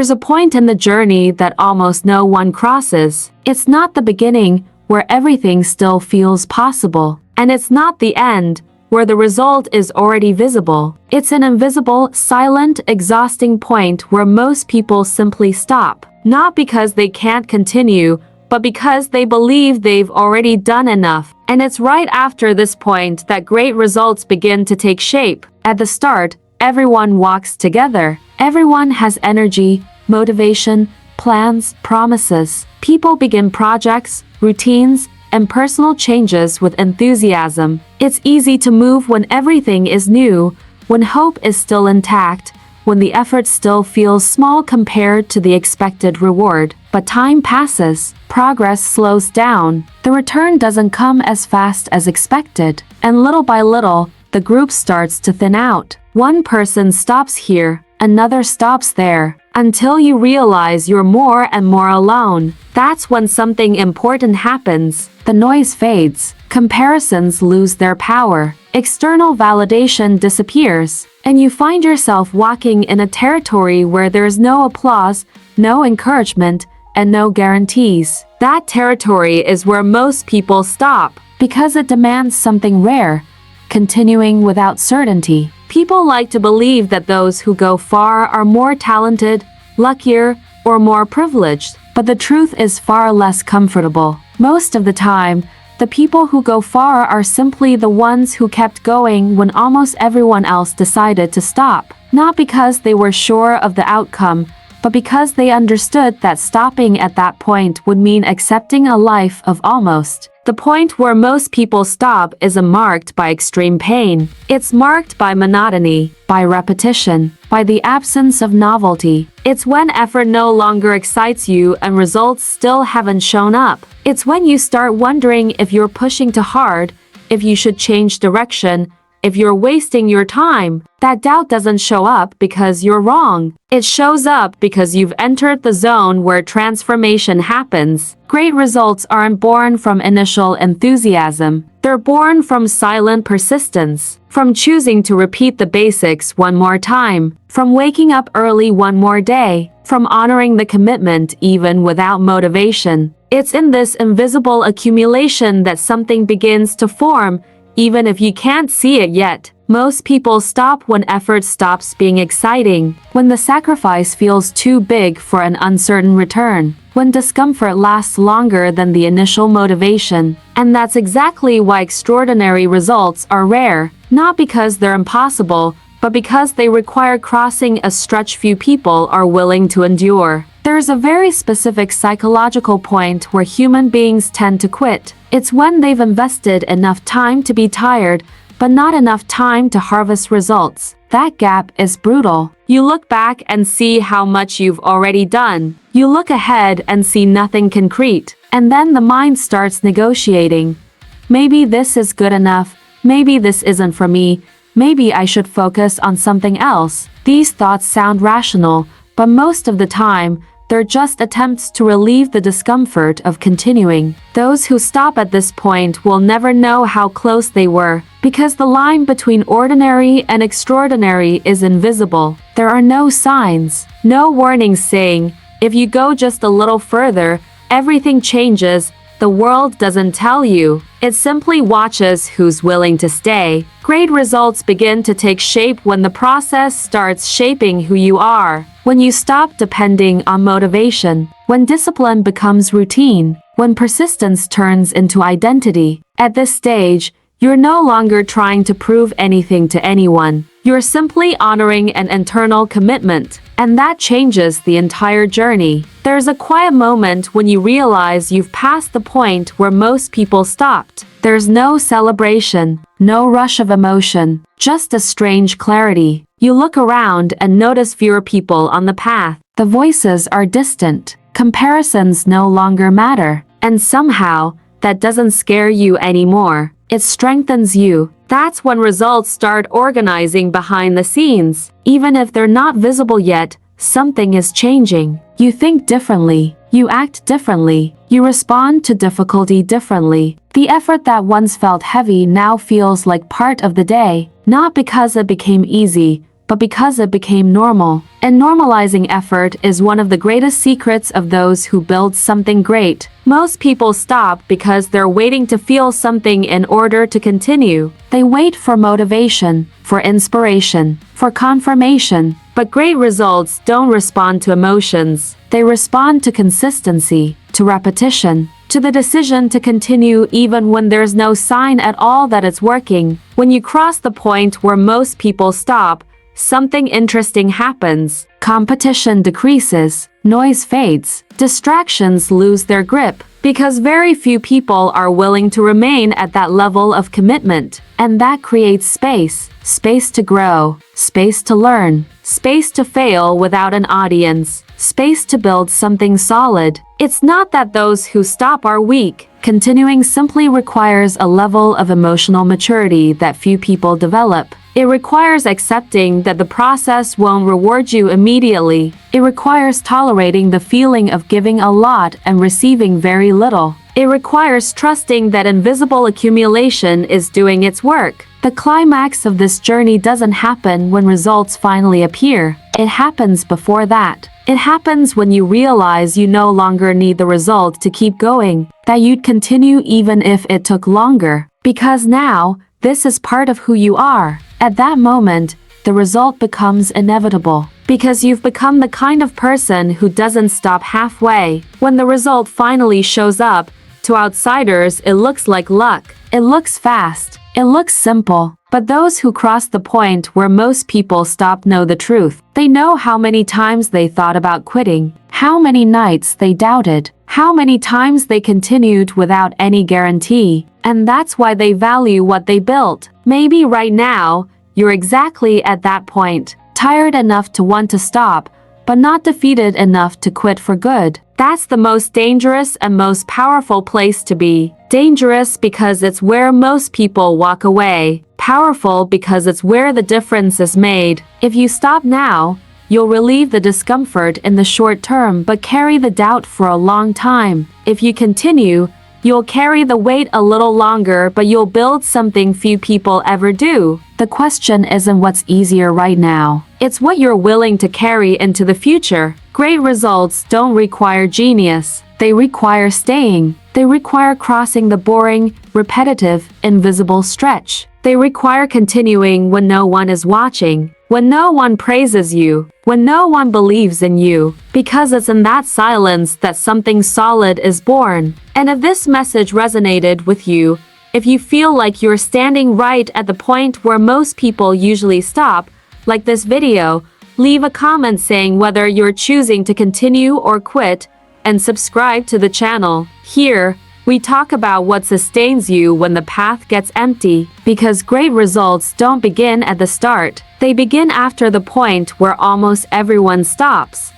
There's a point in the journey that almost no one crosses. It's not the beginning, where everything still feels possible. And it's not the end, where the result is already visible. It's an invisible, silent, exhausting point where most people simply stop. Not because they can't continue, but because they believe they've already done enough. And it's right after this point that great results begin to take shape. At the start, everyone walks together. Everyone has energy, motivation, plans, promises. People begin projects, routines, and personal changes with enthusiasm. It's easy to move when everything is new, when hope is still intact, when the effort still feels small compared to the expected reward. But time passes, progress slows down, the return doesn't come as fast as expected, and little by little, the group starts to thin out. One person stops here, another stops there, until you realize you're more and more alone. That's when something important happens. The noise fades, comparisons lose their power, external validation disappears, and you find yourself walking in a territory where there's no applause, no encouragement, and no guarantees. That territory is where most people stop, because it demands something rare, continuing without certainty. People like to believe that those who go far are more talented, luckier, or more privileged, but the truth is far less comfortable. Most of the time, the people who go far are simply the ones who kept going when almost everyone else decided to stop. Not because they were sure of the outcome, but because they understood that stopping at that point would mean accepting a life of almost. The point where most people stop isn't marked by extreme pain. It's marked by monotony, by repetition, by the absence of novelty. It's when effort no longer excites you and results still haven't shown up. It's when you start wondering if you're pushing too hard, if you should change direction, if you're wasting your time. That doubt doesn't show up because you're wrong. It shows up because you've entered the zone where transformation happens. Great results aren't born from initial enthusiasm. They're born from silent persistence, from choosing to repeat the basics one more time, from waking up early one more day, from honoring the commitment even without motivation. It's in this invisible accumulation that something begins to form, even if you can't see it yet. Most people stop when effort stops being exciting, when the sacrifice feels too big for an uncertain return, when discomfort lasts longer than the initial motivation. And that's exactly why extraordinary results are rare, not because they're impossible, but because they require crossing a stretch few people are willing to endure. There's a very specific psychological point where human beings tend to quit. It's when they've invested enough time to be tired, but not enough time to harvest results. That gap is brutal. You look back and see how much you've already done. You look ahead and see nothing concrete. And then the mind starts negotiating. Maybe this is good enough. Maybe this isn't for me. Maybe I should focus on something else. These thoughts sound rational, but most of the time, they're just attempts to relieve the discomfort of continuing. Those who stop at this point will never know how close they were, because the line between ordinary and extraordinary is invisible. There are no signs, no warnings saying, if you go just a little further, everything changes. The world doesn't tell you. It simply watches who's willing to stay. Great results begin to take shape when the process starts shaping who you are. When you stop depending on motivation. When discipline becomes routine. When persistence turns into identity. At this stage, you're no longer trying to prove anything to anyone. You're simply honoring an internal commitment. And that changes the entire journey. There's a quiet moment when you realize you've passed the point where most people stopped. There's no celebration, no rush of emotion, just a strange clarity. You look around and notice fewer people on the path. The voices are distant. Comparisons no longer matter. And somehow, that doesn't scare you anymore. It strengthens you. That's when results start organizing behind the scenes. Even if they're not visible yet, something is changing. You think differently. You act differently. You respond to difficulty differently. The effort that once felt heavy now feels like part of the day, not because it became easy, but because it became normal. And normalizing effort is one of the greatest secrets of those who build something great. Most people stop because they're waiting to feel something in order to continue. They wait for motivation, for inspiration, for confirmation. But great results don't respond to emotions. They respond to consistency, to repetition, to the decision to continue even when there's no sign at all that it's working. When you cross the point where most people stop, something interesting happens. Competition decreases, noise fades, distractions lose their grip, because very few people are willing to remain at that level of commitment. And that creates space. Space to grow, space to learn, space to fail without an audience, space to build something solid. It's not that those who stop are weak. Continuing simply requires a level of emotional maturity that few people develop. It requires accepting that the process won't reward you immediately. It requires tolerating the feeling of giving a lot and receiving very little. It requires trusting that invisible accumulation is doing its work. The climax of this journey doesn't happen when results finally appear. It happens before that. It happens when you realize you no longer need the result to keep going, that you'd continue even if it took longer. Because now, this is part of who you are. At that moment, the result becomes inevitable. Because you've become the kind of person who doesn't stop halfway. When the result finally shows up, to outsiders it looks like luck. It looks fast. It looks simple. But those who cross the point where most people stop know the truth. They know how many times they thought about quitting, how many nights they doubted, how many times they continued without any guarantee. And that's why they value what they built. Maybe right now, you're exactly at that point, tired enough to want to stop, but not defeated enough to quit for good. That's the most dangerous and most powerful place to be. Dangerous because it's where most people walk away. Powerful because it's where the difference is made. If you stop now, you'll relieve the discomfort in the short term but carry the doubt for a long time. If you continue, you'll carry the weight a little longer but you'll build something few people ever do. The question isn't what's easier right now. It's what you're willing to carry into the future. Great results don't require genius. They require staying. They require crossing the boring, repetitive, invisible stretch. They require continuing when no one is watching, when no one praises you, when no one believes in you, because it's in that silence that something solid is born. And if this message resonated with you, if you feel like you're standing right at the point where most people usually stop, like this video, leave a comment saying whether you're choosing to continue or quit, and subscribe to the channel. Here, we talk about what sustains you when the path gets empty, because great results don't begin at the start. They begin after the point where almost everyone stops.